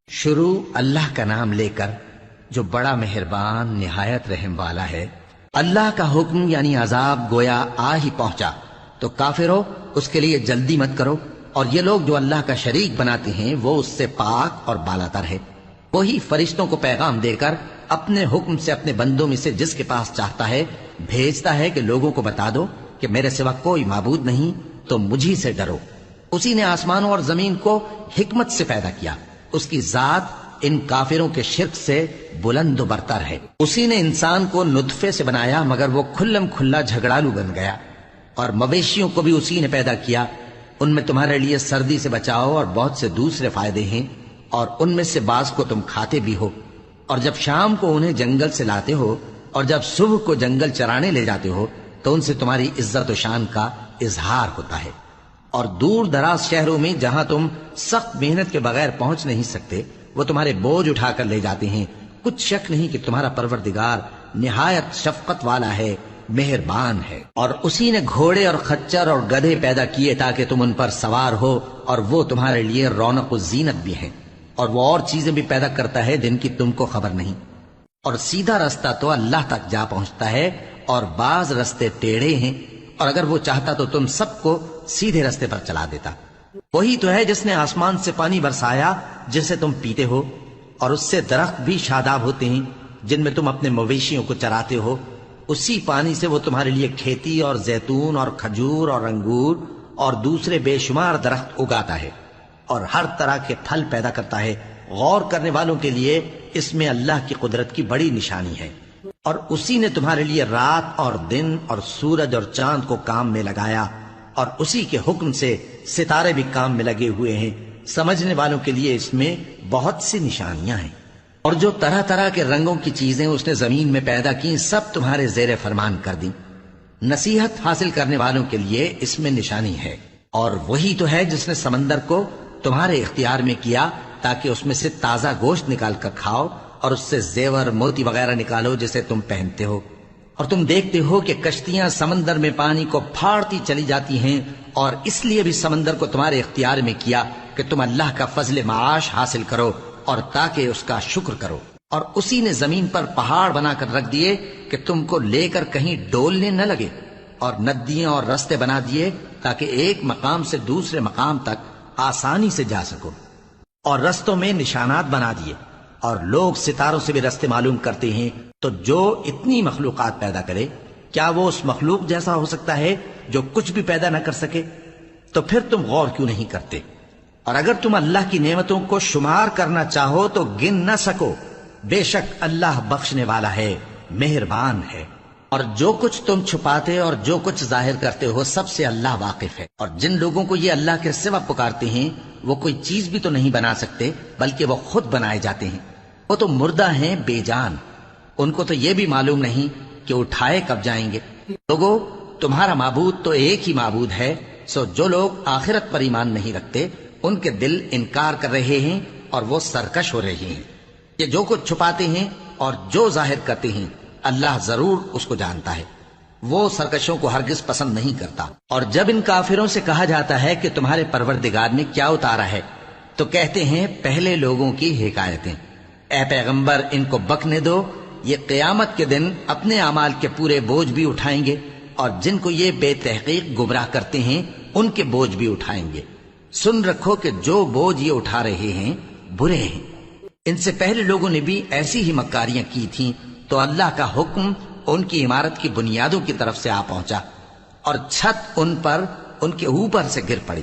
شروع اللہ کا نام لے کر جو بڑا مہربان نہایت رحم والا ہے۔ اللہ کا حکم یعنی عذاب گویا آ ہی پہنچا تو کافرو اس کے لیے جلدی مت کرو، اور یہ لوگ جو اللہ کا شریک بناتے ہیں وہ اس سے پاک اور بالاتر ہے۔ وہی فرشتوں کو پیغام دے کر اپنے حکم سے اپنے بندوں میں سے جس کے پاس چاہتا ہے بھیجتا ہے کہ لوگوں کو بتا دو کہ میرے سوا کوئی معبود نہیں، تو مجھی سے ڈرو۔ اسی نے آسمانوں اور زمین کو حکمت سے پیدا کیا، اس کی ذات ان کافروں کے شرک سے بلند و برتر ہے۔ اسی نے انسان کو نطفے سے بنایا مگر وہ کھلم کھلا جھگڑالو بن گیا، اور مویشیوں کو بھی اسی نے پیدا کیا، ان میں تمہارے لیے سردی سے بچاؤ اور بہت سے دوسرے فائدے ہیں، اور ان میں سے بعض کو تم کھاتے بھی ہو۔ اور جب شام کو انہیں جنگل سے لاتے ہو اور جب صبح کو جنگل چرانے لے جاتے ہو تو ان سے تمہاری عزت و شان کا اظہار ہوتا ہے۔ اور دور دراز شہروں میں جہاں تم سخت محنت کے بغیر پہنچ نہیں سکتے وہ تمہارے بوجھ اٹھا کر لے جاتے ہیں۔ کچھ شک نہیں کہ تمہارا پروردگار نہایت شفقت والا ہے، مہربان ہے۔ اور اسی نے گھوڑے اور خچر اور گدھے پیدا کیے تاکہ تم ان پر سوار ہو، اور وہ تمہارے لیے رونق و زینت بھی ہیں۔ اور وہ اور چیزیں بھی پیدا کرتا ہے جن کی تم کو خبر نہیں۔ اور سیدھا رستہ تو اللہ تک جا پہنچتا ہے، اور بعض رستے ٹیڑھے ہیں، اور اگر وہ چاہتا تو تم سب کو سیدھے رستے پر چلا دیتا۔ وہی تو ہے جس نے آسمان سے پانی برسایا جسے تم پیتے ہو، اور اس سے درخت بھی شاداب ہوتے ہیں جن میں تم اپنے مویشیوں کو چراتے ہو۔ اسی پانی سے وہ تمہارے لیے کھیتی اور زیتون اور کھجور اور انگور اور دوسرے بے شمار درخت اگاتا ہے، اور ہر طرح کے پھل پیدا کرتا ہے۔ غور کرنے والوں کے لیے اس میں اللہ کی قدرت کی بڑی نشانی ہے۔ اور اسی نے تمہارے لیے رات اور دن اور سورج اور چاند کو کام میں لگایا، اور اسی کے حکم سے ستارے بھی کام میں لگے ہوئے ہیں۔ سمجھنے والوں کے لیے اس میں بہت سی نشانیاں ہیں۔ اور جو طرح طرح کے رنگوں کی چیزیں اس نے زمین میں پیدا کی سب تمہارے زیر فرمان کر دیں۔ نصیحت حاصل کرنے والوں کے لیے اس میں نشانی ہے۔ اور وہی تو ہے جس نے سمندر کو تمہارے اختیار میں کیا تاکہ اس میں سے تازہ گوشت نکال کر کھاؤ، اور اس سے زیور موتی وغیرہ نکالو جسے تم پہنتے ہو۔ اور تم دیکھتے ہو کہ کشتیاں سمندر میں پانی کو پھاڑتی چلی جاتی ہیں، اور اس لیے بھی سمندر کو تمہارے اختیار میں کیا کہ تم اللہ کا فضل معاش حاصل کرو اور تاکہ اس کا شکر کرو۔ اور اسی نے زمین پر پہاڑ بنا کر رکھ دیے کہ تم کو لے کر کہیں ڈولنے نہ لگے، اور ندیاں اور رستے بنا دیے تاکہ ایک مقام سے دوسرے مقام تک آسانی سے جا سکو، اور رستوں میں نشانات بنا دیے۔ اور لوگ ستاروں سے بھی رستے معلوم کرتے ہیں۔ تو جو اتنی مخلوقات پیدا کرے کیا وہ اس مخلوق جیسا ہو سکتا ہے جو کچھ بھی پیدا نہ کر سکے؟ تو پھر تم غور کیوں نہیں کرتے؟ اور اگر تم اللہ کی نعمتوں کو شمار کرنا چاہو تو گن نہ سکو۔ بے شک اللہ بخشنے والا ہے، مہربان ہے۔ اور جو کچھ تم چھپاتے اور جو کچھ ظاہر کرتے ہو سب سے اللہ واقف ہے۔ اور جن لوگوں کو یہ اللہ کے سوا پکارتے ہیں وہ کوئی چیز بھی تو نہیں بنا سکتے بلکہ وہ خود بنائے جاتے ہیں۔ وہ تو مردہ ہیں بے جان، ان کو تو یہ بھی معلوم نہیں کہ اٹھائے کب جائیں گے۔ لوگو تمہارا معبود تو ایک ہی معبود ہے، سو جو لوگ آخرت پر ایمان نہیں رکھتے ان کے دل انکار کر رہے ہیں اور وہ سرکش ہو رہے ہیں۔ یہ جو کچھ چھپاتے ہیں اور جو ظاہر کرتے ہیں اللہ ضرور اس کو جانتا ہے، وہ سرکشوں کو ہرگز پسند نہیں کرتا۔ اور جب ان کافروں سے کہا جاتا ہے کہ تمہارے پروردگار نے کیا اتارا ہے تو کہتے ہیں پہلے لوگوں کی حکایتیں۔ اے پیغمبر ان کو بکنے دو، یہ قیامت کے دن اپنے اعمال کے پورے بوجھ بھی اٹھائیں گے، اور جن کو یہ بے تحقیق گمراہ کرتے ہیں ان کے بوجھ بھی اٹھائیں گے۔ سن رکھو کہ جو بوجھ یہ اٹھا رہے ہیں برے ہیں۔ ان سے پہلے لوگوں نے بھی ایسی ہی مکاریاں کی تھیں تو اللہ کا حکم ان کی عمارت کی بنیادوں کی طرف سے آ پہنچا، اور چھت ان پر ان کے اوپر سے گر پڑی،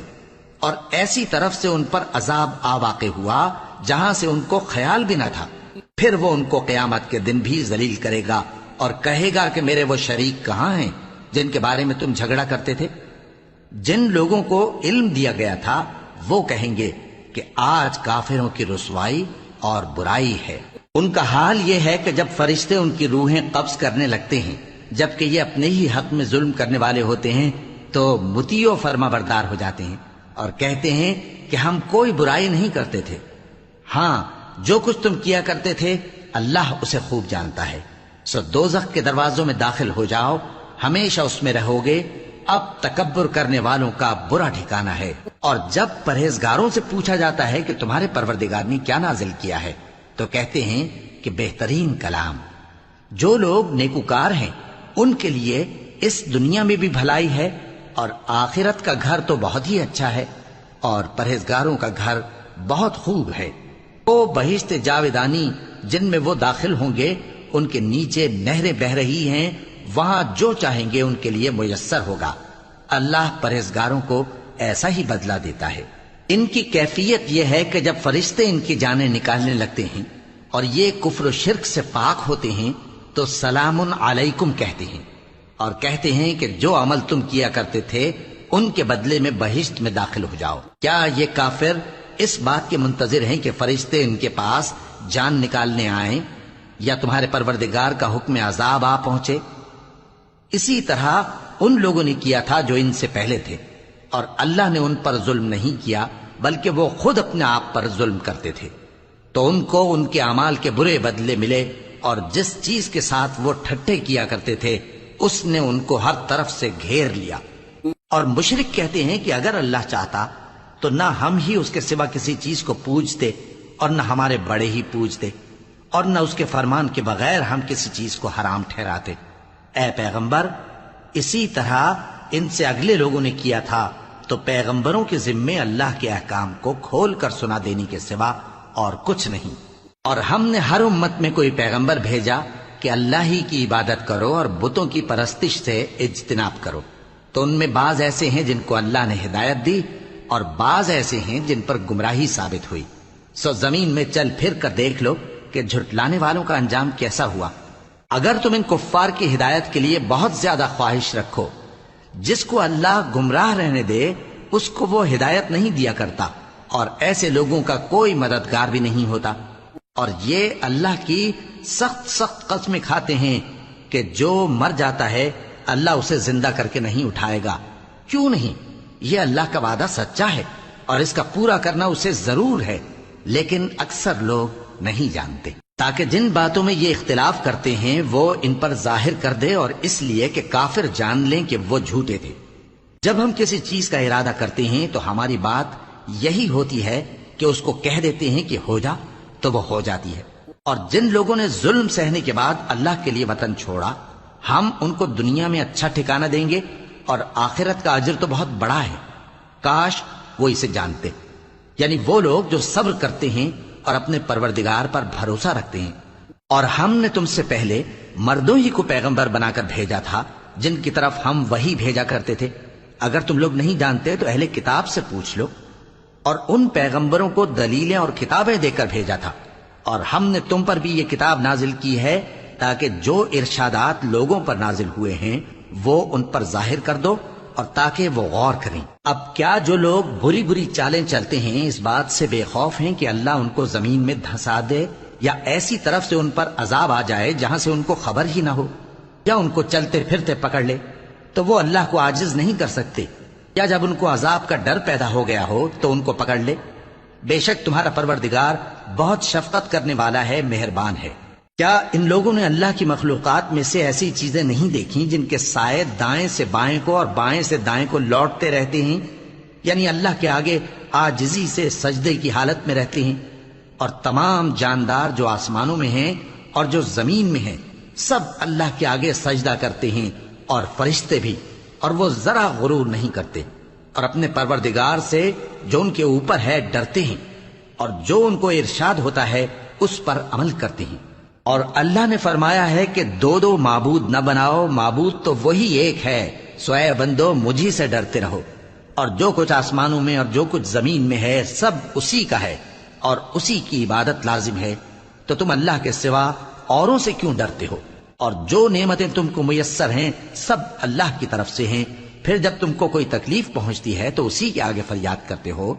اور ایسی طرف سے ان پر عذاب آ واقع ہوا جہاں سے ان کو خیال بھی نہ تھا۔ پھر وہ ان کو قیامت کے دن بھی ذلیل کرے گا اور کہے گا کہ میرے وہ شریک کہاں ہیں جن کے بارے میں تم جھگڑا کرتے تھے؟ جن لوگوں کو علم دیا گیا تھا وہ کہیں گے کہ آج کافروں کی رسوائی اور برائی ہے۔ ان کا حال یہ ہے کہ جب فرشتے ان کی روحیں قبض کرنے لگتے ہیں جبکہ یہ اپنے ہی حق میں ظلم کرنے والے ہوتے ہیں تو مطیع و فرما بردار ہو جاتے ہیں اور کہتے ہیں کہ ہم کوئی برائی نہیں کرتے تھے۔ ہاں جو کچھ تم کیا کرتے تھے اللہ اسے خوب جانتا ہے۔ سو دوزخ کے دروازوں میں داخل ہو جاؤ، ہمیشہ اس میں رہو گے، اب تکبر کرنے والوں کا برا ٹھکانہ ہے۔ اور جب پرہیزگاروں سے پوچھا جاتا ہے کہ تمہارے پروردگار نے کیا نازل کیا ہے تو کہتے ہیں کہ بہترین کلام۔ جو لوگ نیکوکار ہیں ان کے لیے اس دنیا میں بھی بھلائی ہے اور آخرت کا گھر تو بہت ہی اچھا ہے، اور پرہیزگاروں کا گھر بہت خوب ہے۔ وہ بہشت جاودانی جن میں وہ داخل ہوں گے، ان کے نیچے نہریں بہہ رہی ہیں، وہاں جو چاہیں گے ان کے لیے میسر ہوگا۔ اللہ پرہیزگاروں کو ایسا ہی بدلہ دیتا ہے۔ ان کی کیفیت یہ ہے کہ جب فرشتے ان کی جانیں نکالنے لگتے ہیں اور یہ کفر و شرک سے پاک ہوتے ہیں تو سلام علیکم کہتے ہیں، اور کہتے ہیں کہ جو عمل تم کیا کرتے تھے ان کے بدلے میں بہشت میں داخل ہو جاؤ۔ کیا یہ کافر اس بات کے منتظر ہیں کہ فرشتے ان کے پاس جان نکالنے آئیں یا تمہارے پروردگار کا حکم عذاب آ پہنچے؟ اسی طرح ان لوگوں نے کیا تھا جو ان سے پہلے تھے، اور اللہ نے ان پر ظلم نہیں کیا بلکہ وہ خود اپنے آپ پر ظلم کرتے تھے، تو ان کو ان کے اعمال کے برے بدلے ملے، اور جس چیز کے ساتھ وہ ٹھٹھے کیا کرتے تھے اس نے ان کو ہر طرف سے گھیر لیا۔ اور مشرک کہتے ہیں کہ اگر اللہ چاہتا تو نہ ہم ہی اس کے سوا کسی چیز کو پوجتے اور نہ ہمارے بڑے ہی پوجتے، اور نہ اس کے فرمان کے بغیر ہم کسی چیز کو حرام ٹھہراتے۔ اے پیغمبر، اسی طرح ان سے اگلے لوگوں نے کیا تھا، تو پیغمبروں کے ذمے اللہ کے احکام کو کھول کر سنا دینے کے سوا اور کچھ نہیں۔ اور ہم نے ہر امت میں کوئی پیغمبر بھیجا کہ اللہ ہی کی عبادت کرو اور بتوں کی پرستش سے اجتناب کرو، تو ان میں بعض ایسے ہیں جن کو اللہ نے ہدایت دی اور بعض ایسے ہیں جن پر گمراہی ثابت ہوئی۔ سو زمین میں چل پھر کر دیکھ لو کہ جھٹلانے والوں کا انجام کیسا ہوا۔ اگر تم ان کفار کی ہدایت کے لیے بہت زیادہ خواہش رکھو، جس کو اللہ گمراہ رہنے دے اس کو وہ ہدایت نہیں دیا کرتا، اور ایسے لوگوں کا کوئی مددگار بھی نہیں ہوتا۔ اور یہ اللہ کی سخت سخت قسمیں کھاتے ہیں کہ جو مر جاتا ہے اللہ اسے زندہ کر کے نہیں اٹھائے گا۔ کیوں نہیں؟ یہ اللہ کا وعدہ سچا ہے اور اس کا پورا کرنا اسے ضرور ہے، لیکن اکثر لوگ نہیں جانتے۔ تاکہ جن باتوں میں یہ اختلاف کرتے ہیں وہ ان پر ظاہر کر دے، اور اس لیے کہ کافر جان لیں کہ وہ جھوٹے تھے۔ جب ہم کسی چیز کا ارادہ کرتے ہیں تو ہماری بات یہی ہوتی ہے کہ اس کو کہہ دیتے ہیں کہ ہو جا، تو وہ ہو جاتی ہے۔ اور جن لوگوں نے ظلم سہنے کے بعد اللہ کے لیے وطن چھوڑا، ہم ان کو دنیا میں اچھا ٹھکانہ دیں گے، اور آخرت کا اجر تو بہت بڑا ہے۔ کاش وہ اسے جانتے، یعنی وہ لوگ جو صبر کرتے ہیں اور اپنے پروردگار پر بھروسہ رکھتے ہیں۔ اور ہم نے تم سے پہلے مردوں ہی کو پیغمبر بنا کر بھیجا تھا جن کی طرف ہم وہی بھیجا کرتے تھے۔ اگر تم لوگ نہیں جانتے تو اہل کتاب سے پوچھ لو۔ اور ان پیغمبروں کو دلیلیں اور کتابیں دے کر بھیجا تھا، اور ہم نے تم پر بھی یہ کتاب نازل کی ہے تاکہ جو ارشادات لوگوں پر نازل ہوئے ہیں وہ ان پر ظاہر کر دو، اور تاکہ وہ غور کریں۔ اب کیا جو لوگ بری بری چالیں چلتے ہیں اس بات سے بے خوف ہیں کہ اللہ ان کو زمین میں دھسا دے، یا ایسی طرف سے ان پر عذاب آ جائے جہاں سے ان کو خبر ہی نہ ہو، یا ان کو چلتے پھرتے پکڑ لے، تو وہ اللہ کو عاجز نہیں کر سکتے، یا جب ان کو عذاب کا ڈر پیدا ہو گیا ہو تو ان کو پکڑ لے؟ بے شک تمہارا پروردگار بہت شفقت کرنے والا ہے، مہربان ہے۔ کیا ان لوگوں نے اللہ کی مخلوقات میں سے ایسی چیزیں نہیں دیکھی جن کے سائے دائیں سے بائیں کو اور بائیں سے دائیں کو لوٹتے رہتے ہیں، یعنی اللہ کے آگے عاجزی سے سجدے کی حالت میں رہتے ہیں؟ اور تمام جاندار جو آسمانوں میں ہیں اور جو زمین میں ہیں سب اللہ کے آگے سجدہ کرتے ہیں، اور فرشتے بھی، اور وہ ذرا غرور نہیں کرتے، اور اپنے پروردگار سے جو ان کے اوپر ہے ڈرتے ہیں، اور جو ان کو ارشاد ہوتا ہے اس پر عمل کرتے ہیں۔ اور اللہ نے فرمایا ہے کہ دو دو معبود نہ بناؤ، معبود تو وہی ایک ہے، سو اے بندو مجھی سے ڈرتے رہو۔ اور جو کچھ آسمانوں میں اور جو کچھ زمین میں ہے سب اسی کا ہے، اور اسی کی عبادت لازم ہے، تو تم اللہ کے سوا اوروں سے کیوں ڈرتے ہو؟ اور جو نعمتیں تم کو میسر ہیں سب اللہ کی طرف سے ہیں۔ پھر جب تم کو کوئی تکلیف پہنچتی ہے تو اسی کے آگے فریاد کرتے ہو،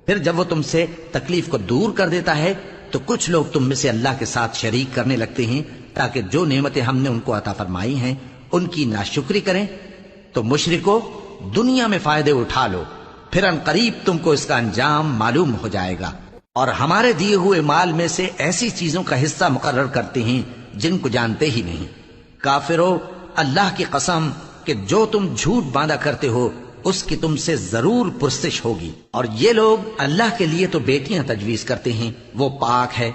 پھر جب وہ تم سے تکلیف کو دور کر دیتا ہے تو کچھ لوگ تم میں سے اللہ کے ساتھ شریک کرنے لگتے ہیں تاکہ جو نعمتیں ہم نے ان کو عطا فرمائی ہیں ان کی ناشکری کریں۔ تو مشرکو، دنیا میں فائدے اٹھا لو، پھر ان قریب تم کو اس کا انجام معلوم ہو جائے گا۔ اور ہمارے دیے ہوئے مال میں سے ایسی چیزوں کا حصہ مقرر کرتے ہیں جن کو جانتے ہی نہیں۔ کافرو، اللہ کی قسم کہ جو تم جھوٹ باندھا کرتے ہو اس کی تم سے ضرور پرسش ہوگی۔ اور یہ لوگ اللہ کے لیے تو بیٹیاں تجویز کرتے ہیں، وہ پاک ہے،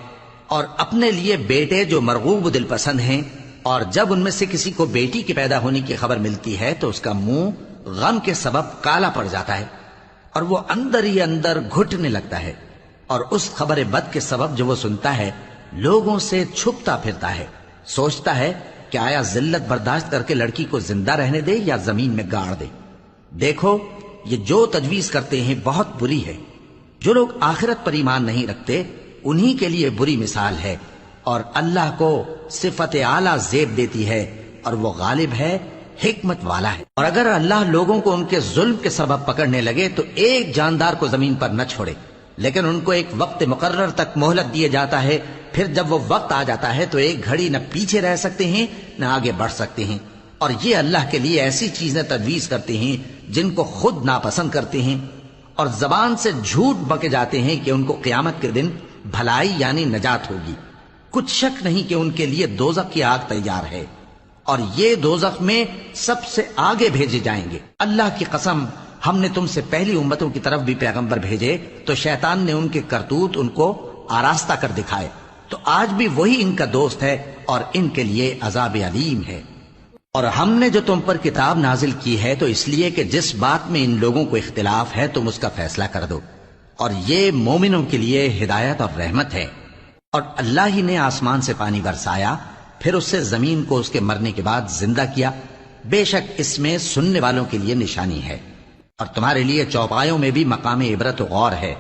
اور اپنے لیے بیٹے جو مرغوب و دل پسند ہیں، اور جب ان میں سے کسی کو بیٹی کے پیدا ہونے کی خبر ملتی ہے تو اس کا منہ غم کے سبب کالا پڑ جاتا ہے اور وہ اندر ہی اندر گھٹنے لگتا ہے، اور اس خبر بد کے سبب جو وہ سنتا ہے لوگوں سے چھپتا پھرتا ہے، سوچتا ہے کہ آیا ذلت برداشت کر کے لڑکی کو زندہ رہنے دے یا زمین میں گاڑ دے۔ دیکھو یہ جو تجویز کرتے ہیں بہت بری ہے۔ جو لوگ آخرت پر ایمان نہیں رکھتے انہی کے لیے بری مثال ہے، اور اللہ کو صفت اعلیٰ زیب دیتی ہے، اور وہ غالب ہے، حکمت والا ہے۔ اور اگر اللہ لوگوں کو ان کے ظلم کے سبب پکڑنے لگے تو ایک جاندار کو زمین پر نہ چھوڑے، لیکن ان کو ایک وقت مقرر تک مہلت دیے جاتا ہے، پھر جب وہ وقت آ جاتا ہے تو ایک گھڑی نہ پیچھے رہ سکتے ہیں نہ آگے بڑھ سکتے ہیں۔ اور یہ اللہ کے لیے ایسی چیزیں تجویز کرتے ہیں جن کو خود ناپسند کرتے ہیں، اور زبان سے جھوٹ بکے جاتے ہیں کہ ان کو قیامت کے دن بھلائی یعنی نجات ہوگی۔ کچھ شک نہیں کہ ان کے لیے دوزخ کی آگ تیار ہے، اور یہ دوزخ میں سب سے آگے بھیجے جائیں گے۔ اللہ کی قسم، ہم نے تم سے پہلی امتوں کی طرف بھی پیغمبر بھیجے تو شیطان نے ان کے کرتوت ان کو آراستہ کر دکھائے، تو آج بھی وہی ان کا دوست ہے اور ان کے لیے عذاب علیم ہے۔ اور ہم نے جو تم پر کتاب نازل کی ہے تو اس لیے کہ جس بات میں ان لوگوں کو اختلاف ہے تم اس کا فیصلہ کر دو، اور یہ مومنوں کے لیے ہدایت اور رحمت ہے۔ اور اللہ ہی نے آسمان سے پانی برسایا، پھر اس سے زمین کو اس کے مرنے کے بعد زندہ کیا، بے شک اس میں سننے والوں کے لیے نشانی ہے۔ اور تمہارے لیے چوپایوں میں بھی مقام عبرت و غور ہے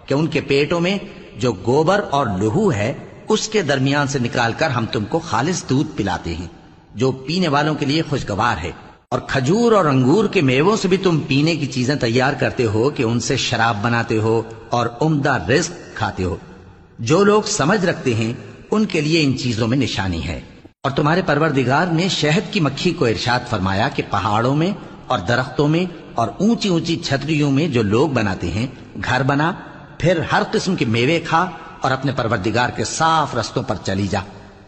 کہ ان کے پیٹوں میں جو گوبر اور لہو ہے اس کے درمیان سے نکال کر ہم تم کو خالص دودھ پلاتے ہیں جو پینے والوں کے لیے خوشگوار ہے، اور کھجور اور انگور کے میووں سے بھی تم پینے کی چیزیں تیار کرتے ہو کہ ان سے شراب بناتے ہو اور عمدہ رزق کھاتے ہو۔ جو لوگ سمجھ رکھتے ہیں ان کے لیے ان چیزوں میں نشانی ہے۔ اور تمہارے پروردگار نے شہد کی مکھی کو ارشاد فرمایا کہ پہاڑوں میں اور درختوں میں اور اونچی اونچی چھتریوں میں جو لوگ بناتے ہیں گھر بنا، پھر ہر قسم کے میوے کھا اور اپنے پروردگار کے صاف رستوں پر چلی جا۔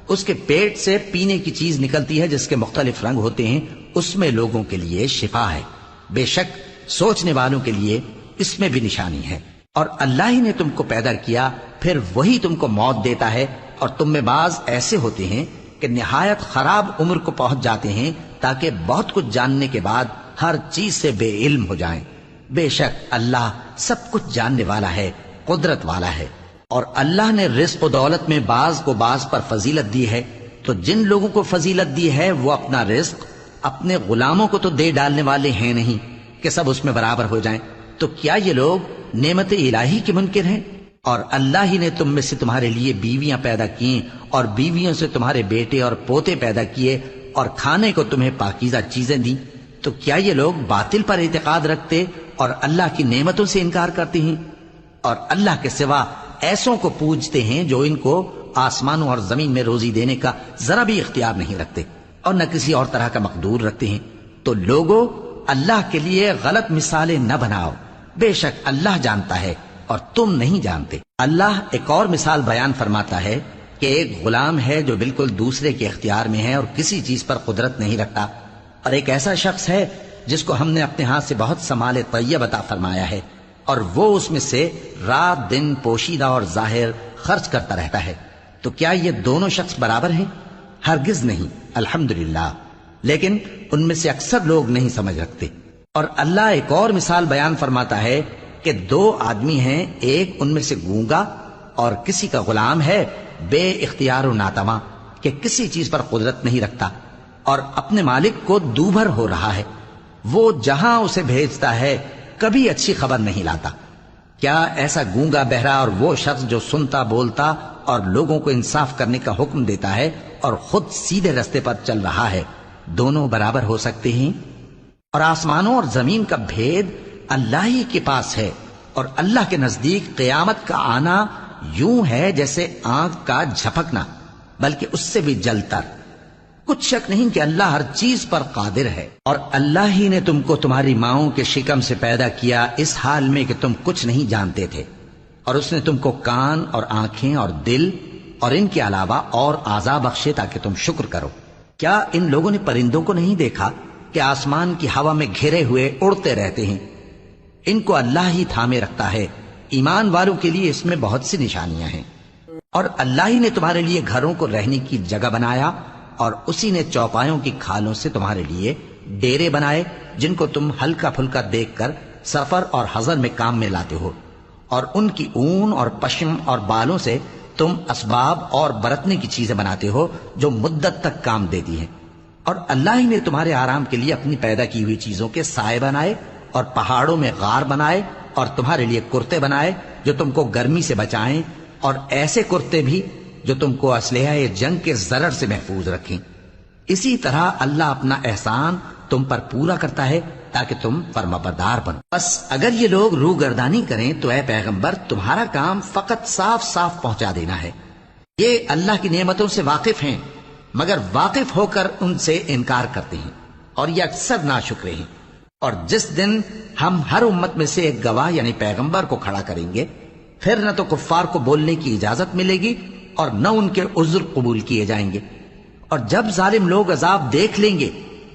اس کے پیٹ سے پینے کی چیز نکلتی ہے جس کے مختلف رنگ ہوتے ہیں، اس میں لوگوں کے لیے شفا ہے، بے شک سوچنے والوں کے لیے اس میں بھی نشانی ہے۔ اور اللہ ہی نے تم کو پیدا کیا، پھر وہی تم کو موت دیتا ہے، اور تم میں بعض ایسے ہوتے ہیں کہ نہایت خراب عمر کو پہنچ جاتے ہیں تاکہ بہت کچھ جاننے کے بعد ہر چیز سے بے علم ہو جائیں۔ بے شک اللہ سب کچھ جاننے والا ہے، قدرت والا ہے۔ اور اللہ نے رزق و دولت میں بعض کو بعض پر فضیلت دی ہے، تو جن لوگوں کو فضیلت دی ہے وہ اپنا رزق اپنے غلاموں کو تو دے ڈالنے والے ہیں نہیں کہ سب اس میں برابر ہو جائیں۔ تو کیا یہ لوگ نعمت الہی کے منکر ہیں؟ اور اللہ ہی نے تم میں سے تمہارے لیے بیویاں پیدا کی اور بیویوں سے تمہارے بیٹے اور پوتے پیدا کیے اور کھانے کو تمہیں پاکیزہ چیزیں دیں، تو کیا یہ لوگ باطل پر اعتقاد رکھتے اور اللہ کی نعمتوں سے انکار کرتے ہیں؟ اور اللہ کے سوا ایسوں کو پوجتے ہیں جو ان کو آسمانوں اور زمین میں روزی دینے کا ذرا بھی اختیار نہیں رکھتے اور نہ کسی اور طرح کا مقدور رکھتے ہیں۔ تو لوگوں اللہ کے لیے غلط مثالیں نہ بناؤ، بے شک اللہ جانتا ہے اور تم نہیں جانتے۔ اللہ ایک اور مثال بیان فرماتا ہے کہ ایک غلام ہے جو بالکل دوسرے کے اختیار میں ہے اور کسی چیز پر قدرت نہیں رکھتا، اور ایک ایسا شخص ہے جس کو ہم نے اپنے ہاتھ سے بہت سا مال طیب عطا فرمایا ہے اور وہ اس میں سے رات دن پوشیدہ اور ظاہر خرچ کرتا رہتا ہے۔ تو کیا یہ دونوں شخص برابر ہیں؟ ہرگز نہیں، الحمدللہ، لیکن ان میں سے اکثر لوگ نہیں سمجھ رکھتے۔ اور اللہ ایک اور مثال بیان فرماتا ہے کہ دو آدمی ہیں، ایک ان میں سے گونگا اور کسی کا غلام ہے بے اختیار و ناتواں کہ کسی چیز پر قدرت نہیں رکھتا اور اپنے مالک کو دوبھر ہو رہا ہے، وہ جہاں اسے بھیجتا ہے کبھی اچھی خبر نہیں لاتا۔ کیا ایسا گونگا بہرا اور وہ شخص جو سنتا بولتا اور لوگوں کو انصاف کرنے کا حکم دیتا ہے اور خود سیدھے رستے پر چل رہا ہے، دونوں برابر ہو سکتے ہیں؟ اور آسمانوں اور زمین کا بھید اللہ ہی کے پاس ہے، اور اللہ کے نزدیک قیامت کا آنا یوں ہے جیسے آنکھ کا جھپکنا، بلکہ اس سے بھی جلتر۔ کچھ شک نہیں کہ اللہ ہر چیز پر قادر ہے۔ اور اللہ ہی نے تم کو تمہاری ماؤں کے شکم سے پیدا کیا اس حال میں کہ تم کچھ نہیں جانتے تھے، اور اس نے تم کو کان اور آنکھیں اور دل اور ان کے علاوہ اور اعضاء بخشے تاکہ تم شکر کرو۔ کیا ان لوگوں نے پرندوں کو نہیں دیکھا کہ آسمان کی ہوا میں گھرے ہوئے اڑتے رہتے ہیں، ان کو اللہ ہی تھامے رکھتا ہے۔ ایمان والوں کے لیے اس میں بہت سی نشانیاں ہیں۔ اور اللہ ہی نے تمہارے لیے گھروں کو رہنے کی جگہ بنایا، اور اسی نے چوپایوں کی کھالوں سے تمہارے لیے ڈیرے بنائے جن کو تم ہلکا پھلکا دیکھ کر سفر اور حضر میں کام میں لاتے ہو، اور ان کی اون اور پشم اور بالوں سے تم اسباب اور برتنے کی چیزیں بناتے ہو جو مدت تک کام دیتی ہیں۔ اور اللہ ہی نے تمہارے آرام کے لیے اپنی پیدا کی ہوئی چیزوں کے سائے بنائے، اور پہاڑوں میں غار بنائے، اور تمہارے لیے کرتے بنائے جو تم کو گرمی سے بچائیں، اور ایسے کرتے بھی جو تم کو اسلحہ جنگ کے ضرر سے محفوظ رکھیں۔ اسی طرح اللہ اپنا احسان تم پر پورا کرتا ہے تاکہ تم فرمانبردار بنو۔ بس اگر یہ لوگ روگردانی کریں تو اے پیغمبر تمہارا کام فقط صاف صاف پہنچا دینا ہے۔ یہ اللہ کی نعمتوں سے واقف ہیں، مگر واقف ہو کر ان سے انکار کرتے ہیں، اور یہ اکثر ناشکرے ہیں۔ اور جس دن ہم ہر امت میں سے ایک گواہ یعنی پیغمبر کو کھڑا کریں گے، پھر نہ تو کفار کو بولنے کی اجازت ملے گی اور نہ ان کے عذر قبول کیے جائیں گے۔ اور جب ظالم لوگ عذاب دیکھ لیں گے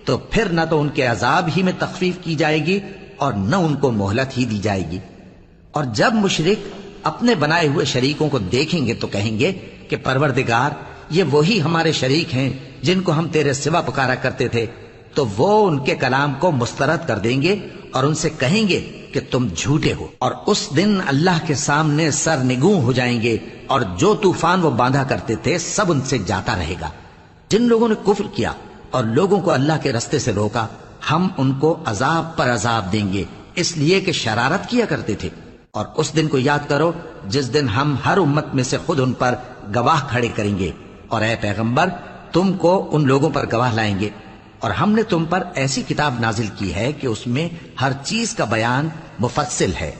تو پھر نہ تو ان کے عذاب ہی میں تخفیف کی جائے گی اور نہ ان کو مہلت ہی دی جائے گی۔ اور جب مشرک اپنے بنائے ہوئے شریکوں کو دیکھیں گے تو کہیں گے کہ پروردگار، یہ وہی ہمارے شریک ہیں جن کو ہم تیرے سوا پکارا کرتے تھے، تو وہ ان کے کلام کو مسترد کر دیں گے اور ان سے کہیں گے کہ تم جھوٹے ہو۔ اور اس دن اللہ کے سامنے سرنگوں ہو جائیں گے، اور جو طوفان وہ باندھا کرتے تھے سب ان سے جاتا رہے گا۔ جن لوگوں نے کفر کیا اور لوگوں کو اللہ کے رستے سے روکا، ہم ان کو عذاب پر عذاب دیں گے، اس لیے کہ شرارت کیا کرتے تھے۔ اور اس دن کو یاد کرو جس دن ہم ہر امت میں سے خود ان پر گواہ کھڑے کریں گے، اور اے پیغمبر تم کو ان لوگوں پر گواہ لائیں گے۔ اور ہم نے تم پر ایسی کتاب نازل کی ہے کہ اس میں ہر چیز کا بیان مفصل ہے،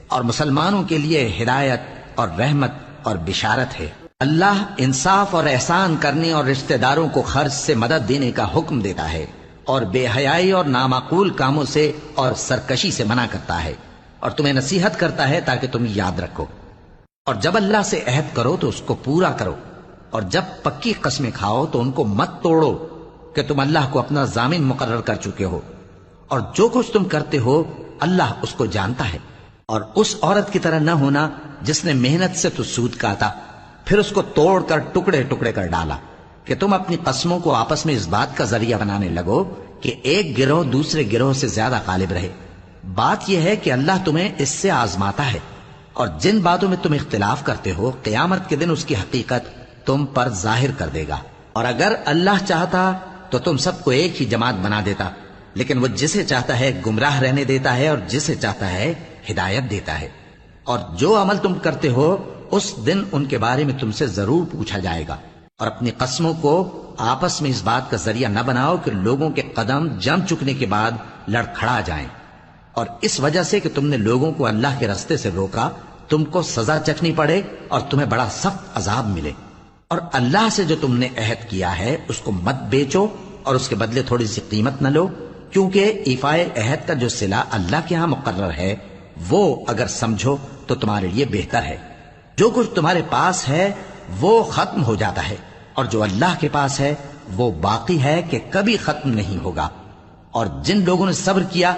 اور مسلمانوں کے لیے ہدایت اور رحمت اور بشارت ہے۔ اللہ انصاف اور احسان کرنے اور رشتہ داروں کو خرچ سے مدد دینے کا حکم دیتا ہے، اور بے حیائی اور نامعقول کاموں سے اور سرکشی سے منع کرتا ہے، اور تمہیں نصیحت کرتا ہے تاکہ تم یاد رکھو۔ اور جب اللہ سے عہد کرو تو اس کو پورا کرو، اور جب پکی قسمیں کھاؤ تو ان کو مت توڑو کہ تم اللہ کو اپنا ضامن مقرر کر چکے ہو، اور جو کچھ تم کرتے ہو اللہ اس کو جانتا ہے۔ اور اس عورت کی طرح نہ ہونا جس نے محنت سے تو سود کاتا، پھر اس کو توڑ کر ٹکڑے ٹکڑے کر ڈالا، کہ تم اپنی قسموں کو آپس میں اس بات کا ذریعہ بنانے لگو کہ ایک گروہ دوسرے گروہ سے زیادہ غالب رہے۔ بات یہ ہے کہ اللہ تمہیں اس سے آزماتا ہے، اور جن باتوں میں تم اختلاف کرتے ہو قیامت کے دن اس کی حقیقت تم پر ظاہر کر دے گا۔ اور اگر اللہ چاہتا تو تم سب کو ایک ہی جماعت بنا دیتا، لیکن وہ جسے چاہتا ہے گمراہ رہنے دیتا ہے اور جسے چاہتا ہے ہدایت دیتا ہے۔ اور جو عمل تم کرتے ہو اس دن ان کے بارے میں تم سے ضرور پوچھا جائے گا۔ اور اپنی قسموں کو آپس میں اس بات کا ذریعہ نہ بناؤ کہ لوگوں کے قدم جم چکنے کے بعد لڑکھڑا جائیں، اور اس وجہ سے کہ تم نے لوگوں کو اللہ کے راستے سے روکا تم کو سزا چکھنی پڑے اور تمہیں بڑا سخت عذاب ملے۔ اور اللہ سے جو تم نے عہد کیا ہے اس کو مت بیچو اور اس کے بدلے تھوڑی سی قیمت نہ لو، کیونکہ ایفائے عہد کا جو صلہ اللہ کے ہاں مقرر ہے وہ اگر سمجھو تو تمہارے لیے بہتر ہے۔ جو کچھ تمہارے پاس ہے وہ ختم ہو جاتا ہے، اور جو اللہ کے پاس ہے وہ باقی ہے کہ کبھی ختم نہیں ہوگا۔ اور جن لوگوں نے صبر کیا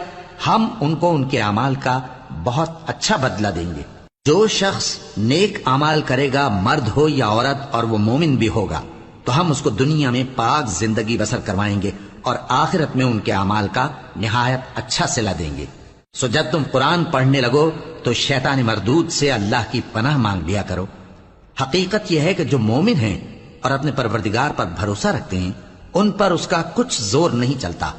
ہم ان کو ان کے اعمال کا بہت اچھا بدلہ دیں گے۔ جو شخص نیک اعمال کرے گا مرد ہو یا عورت اور وہ مومن بھی ہوگا تو ہم اس کو دنیا میں پاک زندگی بسر کروائیں گے اور آخرت میں ان کے اعمال کا نہایت اچھا صلہ دیں گے۔ سو جب تم قرآن پڑھنے لگو تو شیطان مردود سے اللہ کی پناہ مانگ لیا کرو۔ حقیقت یہ ہے کہ جو مومن ہیں اور اپنے پروردگار پر بھروسہ رکھتے ہیں ان پر اس کا کچھ زور نہیں چلتا۔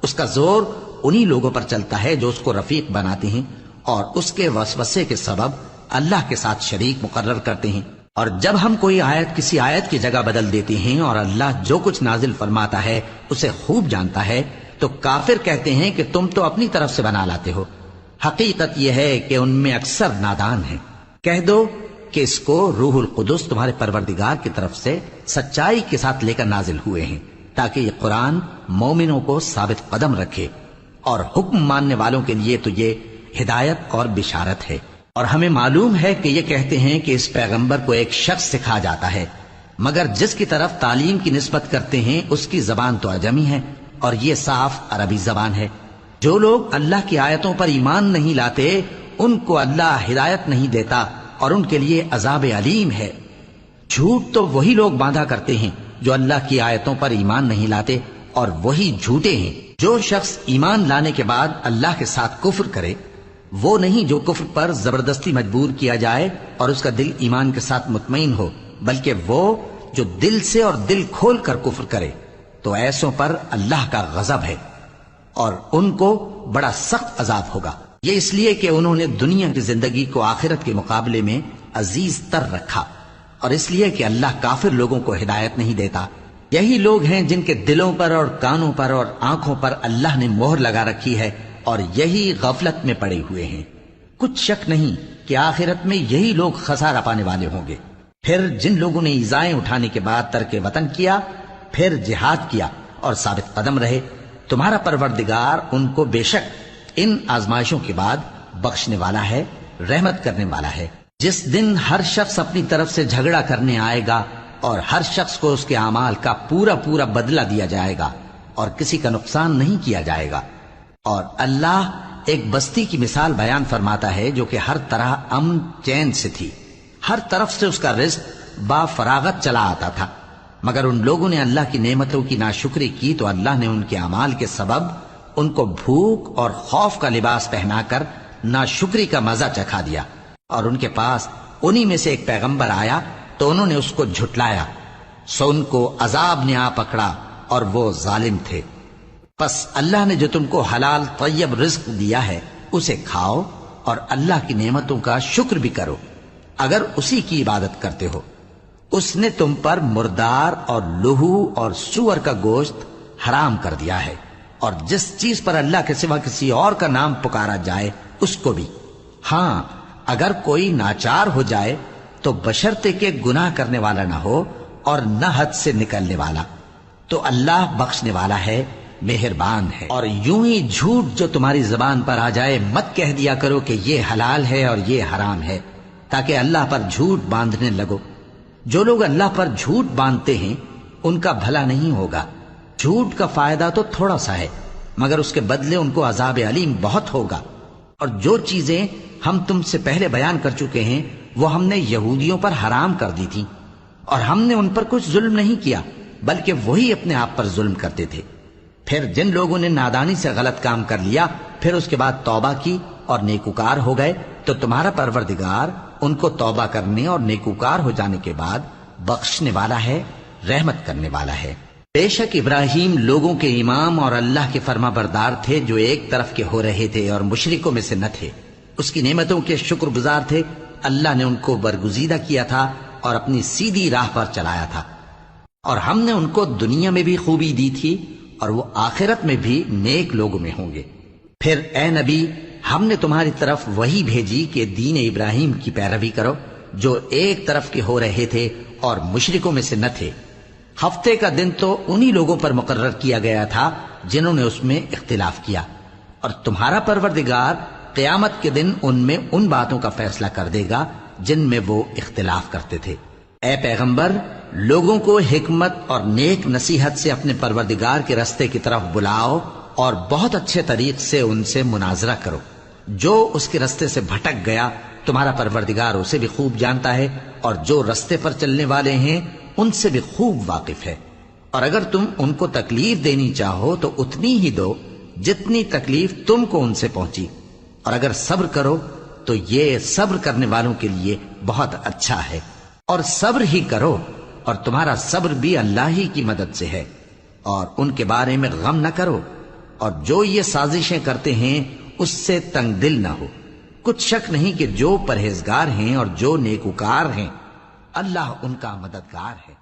اس کا زور انہی لوگوں پر چلتا ہے جو اس کو رفیق بناتے ہیں اور اس کے وسوسے کے سبب اللہ کے ساتھ شریک مقرر کرتے ہیں۔ اور جب ہم کوئی آیت کسی آیت کی جگہ بدل دیتے ہیں اور اللہ جو کچھ نازل فرماتا ہے اسے خوب جانتا ہے تو کافر کہتے ہیں کہ تم تو اپنی طرف سے بنا لاتے ہو۔ حقیقت یہ ہے کہ ان میں اکثر نادان ہیں۔ کہہ دو کہ اس کو روح القدس تمہارے پروردگار کی طرف سے سچائی کے ساتھ لے کر نازل ہوئے ہیں تاکہ یہ قرآن مومنوں کو ثابت قدم رکھے، اور حکم ماننے والوں کے لیے تو یہ ہدایت اور بشارت ہے۔ اور ہمیں معلوم ہے کہ یہ کہتے ہیں کہ اس پیغمبر کو ایک شخص سکھا جاتا ہے، مگر جس کی طرف تعلیم کی نسبت کرتے ہیں اس کی زبان تو عجمی ہے اور یہ صاف عربی زبان ہے۔ جو لوگ اللہ کی آیتوں پر ایمان نہیں لاتے ان کو اللہ ہدایت نہیں دیتا اور ان کے لیے عذاب علیم ہے۔ جھوٹ تو وہی لوگ باندھا کرتے ہیں جو اللہ کی آیتوں پر ایمان نہیں لاتے، اور وہی جھوٹے ہیں۔ جو شخص ایمان لانے کے بعد اللہ کے ساتھ کفر کرے وہ نہیں جو کفر پر زبردستی مجبور کیا جائے اور اس کا دل ایمان کے ساتھ مطمئن ہو، بلکہ وہ جو دل سے اور دل کھول کر کفر کرے، تو ایسوں پر اللہ کا غضب ہے اور ان کو بڑا سخت عذاب ہوگا۔ یہ اس لیے کہ انہوں نے دنیا کی زندگی کو آخرت کے مقابلے میں عزیز تر رکھا، اور اس لیے کہ اللہ کافر لوگوں کو ہدایت نہیں دیتا۔ یہی لوگ ہیں جن کے دلوں پر اور کانوں پر اور آنکھوں پر اللہ نے مہر لگا رکھی ہے، اور یہی غفلت میں پڑے ہوئے ہیں۔ کچھ شک نہیں کہ آخرت میں یہی لوگ خسارہ پانے والے ہوں گے۔ پھر جن لوگوں نے ایذائیں اٹھانے کے بعد ترک وطن کیا، پھر جہاد کیا اور ثابت قدم رہے، تمہارا پروردگار ان کو بے شک ان آزمائشوں کے بعد بخشنے والا ہے، رحمت کرنے والا ہے۔ جس دن ہر شخص اپنی طرف سے جھگڑا کرنے آئے گا اور ہر شخص کو اس کے اعمال کا پورا پورا بدلہ دیا جائے گا اور کسی کا نقصان نہیں کیا جائے گا۔ اور اللہ ایک بستی کی مثال بیان فرماتا ہے جو کہ ہر طرح امن چین سے تھی، ہر طرف سے اس کا رزق با فراغت چلا آتا تھا، مگر ان لوگوں نے اللہ کی نعمتوں کی ناشکری کی تو اللہ نے ان کے اعمال کے سبب ان کو بھوک اور خوف کا لباس پہنا کر ناشکری کا مزہ چکھا دیا۔ اور ان کے پاس انہی میں سے ایک پیغمبر آیا تو انہوں نے اس کو جھٹلایا، سو ان کو عذاب نے آ پکڑا اور وہ ظالم تھے۔ پس اللہ نے جو تم کو حلال طیب رزق دیا ہے اسے کھاؤ اور اللہ کی نعمتوں کا شکر بھی کرو اگر اسی کی عبادت کرتے ہو۔ اس نے تم پر مردار اور لہو اور سور کا گوشت حرام کر دیا ہے، اور جس چیز پر اللہ کے سوا کسی اور کا نام پکارا جائے اس کو بھی۔ ہاں اگر کوئی ناچار ہو جائے تو بشرطے کہ گناہ کرنے والا نہ ہو اور نہ حد سے نکلنے والا، تو اللہ بخشنے والا ہے، مہربان ہے۔ اور یوں ہی جھوٹ جو تمہاری زبان پر آ جائے مت کہہ دیا کرو کہ یہ حلال ہے اور یہ حرام ہے، تاکہ اللہ پر جھوٹ باندھنے لگو۔ جو لوگ اللہ پر جھوٹ باندھتے ہیں ان کا بھلا نہیں ہوگا۔ جھوٹ کا فائدہ تو تھوڑا سا ہے، مگر اس کے بدلے ان کو عذاب علیم بہت ہوگا۔ اور جو چیزیں ہم تم سے پہلے بیان کر چکے ہیں وہ ہم نے یہودیوں پر حرام کر دی تھیں، اور ہم نے ان پر کچھ ظلم نہیں کیا بلکہ وہی اپنے آپ پر ظلم کرتے تھے۔ پھر جن لوگوں نے نادانی سے غلط کام کر لیا پھر اس کے بعد توبہ کی اور نیکوکار ہو گئے تو تمہارا پروردگار ان کو توبہ کرنے اور نیکوکار ہو جانے کے بعد بخشنے والا ہے، رحمت کرنے والا ہے۔ بے شک ابراہیم لوگوں کے امام اور اللہ کے فرما بردار تھے جو ایک طرف کے ہو رہے تھے اور مشرکوں میں سے نہ تھے۔ اس کی نعمتوں کے شکر گزار تھے۔ اللہ نے ان کو برگزیدہ کیا تھا اور اپنی سیدھی راہ پر چلایا تھا، اور ہم نے ان کو دنیا میں بھی خوبی دی تھی اور وہ آخرت میں بھی نیک لوگوں میں ہوں گے۔ پھر اے نبی ہم نے تمہاری طرف وہی بھیجی کہ دین ابراہیم کی پیروی کرو جو ایک طرف کے ہو رہے تھے اور مشرکوں میں سے نہ تھے۔ ہفتے کا دن تو انہی لوگوں پر مقرر کیا گیا تھا جنہوں نے اس میں اختلاف کیا، اور تمہارا پروردگار قیامت کے دن ان میں ان باتوں کا فیصلہ کر دے گا جن میں وہ اختلاف کرتے تھے۔ اے پیغمبر لوگوں کو حکمت اور نیک نصیحت سے اپنے پروردگار کے رستے کی طرف بلاؤ اور بہت اچھے طریق سے ان سے مناظرہ کرو۔ جو اس کے رستے سے بھٹک گیا تمہارا پروردگار اسے بھی خوب جانتا ہے، اور جو رستے پر چلنے والے ہیں ان سے بھی خوب واقف ہے۔ اور اگر تم ان کو تکلیف دینی چاہو تو اتنی ہی دو جتنی تکلیف تم کو ان سے پہنچی، اور اگر صبر کرو تو یہ صبر کرنے والوں کے لیے بہت اچھا ہے۔ اور صبر ہی کرو، اور تمہارا صبر بھی اللہ ہی کی مدد سے ہے، اور ان کے بارے میں غم نہ کرو، اور جو یہ سازشیں کرتے ہیں اس سے تنگ دل نہ ہو۔ کچھ شک نہیں کہ جو پرہیزگار ہیں اور جو نیکوکار ہیں اللہ ان کا مددگار ہے۔